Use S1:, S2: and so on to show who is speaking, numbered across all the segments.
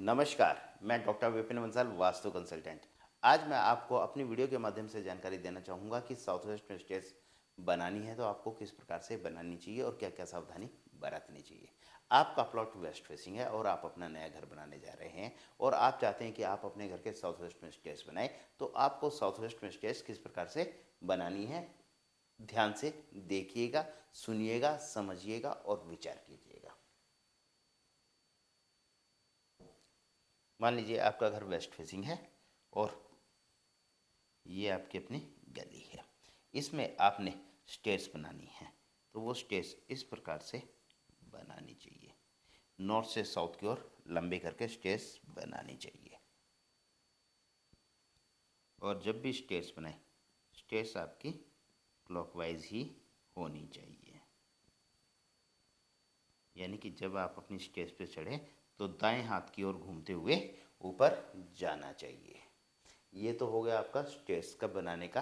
S1: नमस्कार, मैं doctor Vipin Bansal, vastu consultant. आज मैं आपको अपनी वीडियो के माध्यम से जानकारी देना चाहूँगा कि साउथ वेस्ट में स्टेज बनानी है तो आपको किस प्रकार से बनानी चाहिए और क्या-क्या सावधानी बरतनी चाहिए। आपका प्लॉट वेस्ट फेसिंग है और आप अपना नया घर बनाने जा रहे हैं और आप चाहते हैं कि आप अपने घर के साउथ वेस्ट में स्टेज बनाएँ, तो आपको साउथ वेस्ट में स्टेज किस प्रकार से बनानी है, ध्यान से देखिएगा, सुनिएगा, समझिएगा और विचार कीजिएगा। मान लीजिए आपका घर वेस्ट फेसिंग है और ये आपकी अपनी गली है। इसमें आपने स्टेयर्स बनानी है, तो वो स्टेयर्स इस प्रकार से बनानी चाहिए। नॉर्थ से साउथ की ओर लंबे करके स्टेयर्स बनानी चाहिए। और जब भी स्टेयर्स बनाए, स्टेयर्स आपकी क्लॉकवाइज ही होनी चाहिए। यानी कि जब आप अपनी स्टेयर्स पे चढ़े तो दाएं हाथ की ओर घूमते हुए ऊपर जाना चाहिए। ये तो हो गया आपका स्टेयर्स का बनाने का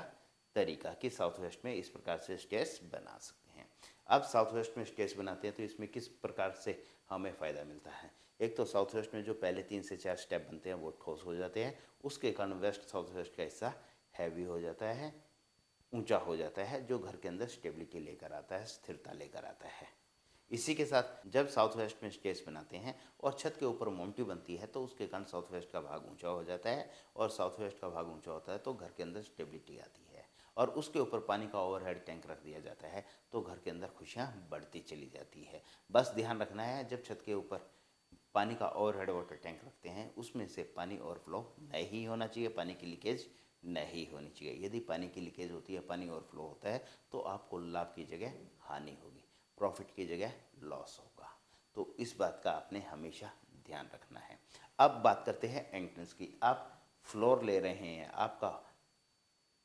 S1: तरीका कि साउथ वेस्ट में इस प्रकार से स्टेयर्स बना सकते हैं। अब साउथ वेस्ट में स्टेयर्स बनाते हैं तो इसमें किस प्रकार से हमें फ़ायदा मिलता है। एक तो साउथ वेस्ट में जो पहले 3 से 4 स्टेप बनते हैं वो ठोस हो जाते हैं, उसके कारण वेस्ट साउथ वेस्ट का हिस्सा हैवी हो जाता है, ऊंचा हो जाता है, जो घर के अंदर स्टेबिलिटी लेकर आता है, स्थिरता लेकर आता है। इसी के साथ जब साउथ वेस्ट में स्टेज बनाते हैं और छत के ऊपर मोमटी बनती है तो उसके कारण साउथ वेस्ट का भाग ऊंचा हो जाता है और साउथ वेस्ट का भाग ऊंचा होता है तो घर के अंदर स्टेबिलिटी आती है और उसके ऊपर पानी का ओवरहेड टैंक रख दिया जाता है तो घर के अंदर खुशियाँ बढ़ती चली जाती है। बस ध्यान रखना है, जब छत के ऊपर पानी का ओवरहेड वाटर टैंक रखते हैं उसमें से पानी ओवरफ्लो नहीं होना चाहिए, पानी की लीकेज नहीं होनी चाहिए। यदि पानी की लीकेज होती है, पानी ओवरफ्लो होता है तो आपको लाभ की जगह हानि होगी, प्रॉफिट की जगह लॉस होगा। तो इस बात का आपने हमेशा ध्यान रखना है। अब बात करते हैं एंट्रेंस की। आप फ्लोर ले रहे हैं, आपका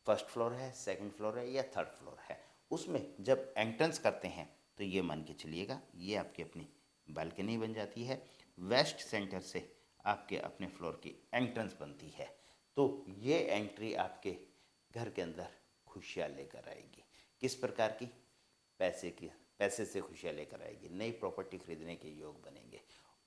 S1: फर्स्ट फ्लोर है, सेकंड फ्लोर है या थर्ड फ्लोर है, उसमें जब एंट्रेंस करते हैं तो ये मान के चलिएगा ये आपकी अपनी बालकनी बन जाती है। वेस्ट सेंटर से आपके अपने फ्लोर की एंट्रेंस बनती है तो ये एंट्री आपके घर के अंदर खुशियाँ लेकर आएगी। किस प्रकार की? पैसे से खुशियाँ लेकर आएगी, नई प्रॉपर्टी खरीदने के योग बनेंगे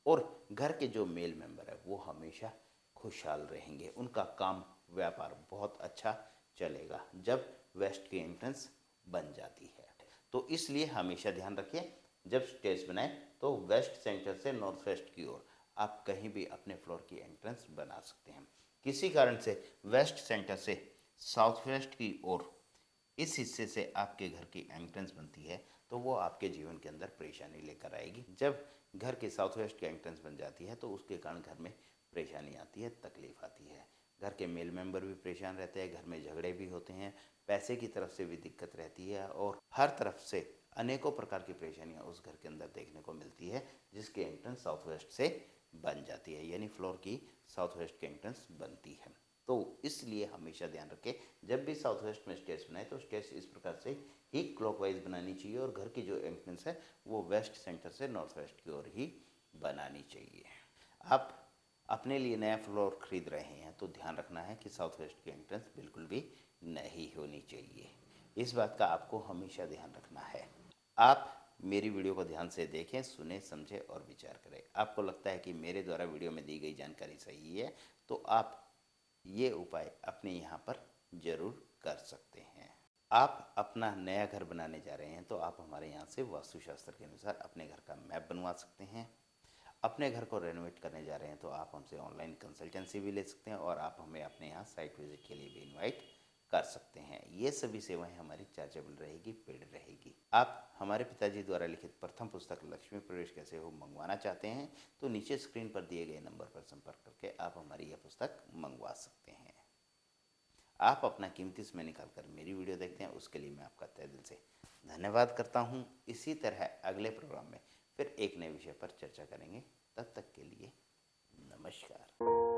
S1: और घर के जो मेल मेंबर है वो हमेशा खुशहाल रहेंगे, उनका काम व्यापार बहुत अच्छा चलेगा जब वेस्ट की एंट्रेंस बन जाती है। तो इसलिए हमेशा ध्यान रखिए, जब स्टेज बनाएं तो वेस्ट सेंटर से नॉर्थ वेस्ट की ओर आप कहीं भी अपने फ्लोर की एंट्रेंस बना सकते हैं। किसी कारण से वेस्ट सेंटर से साउथ वेस्ट की ओर इस हिस्से से आपके घर की एंट्रेंस बनती है तो वो आपके जीवन के अंदर परेशानी लेकर आएगी। जब घर के साउथ वेस्ट की एंट्रेंस बन जाती है तो उसके कारण घर में परेशानी आती है, तकलीफ आती है, घर के मेल मेंबर भी परेशान रहते हैं, घर में झगड़े भी होते हैं, पैसे की तरफ से भी दिक्कत रहती है और हर तरफ से अनेकों प्रकार की परेशानियां उस घर के अंदर देखने को मिलती है जिसकी एंट्रेंस साउथ वेस्ट से बन जाती है, यानी फ्लोर की साउथ वेस्ट की एंट्रेंस बनती है। तो इसलिए हमेशा ध्यान रखें, जब भी साउथ वेस्ट में स्टेयर्स बनाए तो स्टेयर्स इस प्रकार से ही क्लॉकवाइज बनानी चाहिए और घर की जो एंट्रेंस है वो वेस्ट सेंटर से नॉर्थ वेस्ट की ओर ही बनानी चाहिए। आप अपने लिए नया फ्लोर खरीद रहे हैं तो ध्यान रखना है कि साउथ वेस्ट की एंट्रेंस बिल्कुल भी नहीं होनी चाहिए। इस बात का आपको हमेशा ध्यान रखना है। आप मेरी वीडियो को ध्यान से देखें, सुने, समझें और विचार करें। आपको लगता है कि मेरे द्वारा वीडियो में दी गई जानकारी सही है तो आप ये उपाय अपने यहाँ पर जरूर कर सकते हैं। आप अपना नया घर बनाने जा रहे हैं तो आप हमारे यहाँ से वास्तुशास्त्र के अनुसार अपने घर का मैप बनवा सकते हैं। अपने घर को रेनोवेट करने जा रहे हैं तो आप हमसे ऑनलाइन कंसल्टेंसी भी ले सकते हैं और आप हमें अपने यहाँ साइट विजिट के लिए भी इनवाइट कर सकते हैं। ये सभी सेवाएं हमारी चार्जेबल रहेगी, पेड रहेगी। आप हमारे पिताजी द्वारा लिखित प्रथम पुस्तक लक्ष्मी प्रवेश कैसे हो मंगवाना चाहते हैं तो नीचे स्क्रीन पर दिए गए नंबर पर संपर्क करके आप हमारी यह पुस्तक मंगवा सकते हैं। आप अपना कीमती समय निकालकर मेरी वीडियो देखते हैं, उसके लिए मैं आपका तहे दिल से धन्यवाद करता हूँ। इसी तरह अगले प्रोग्राम में फिर एक नए विषय पर चर्चा करेंगे। तब तक के लिए नमस्कार।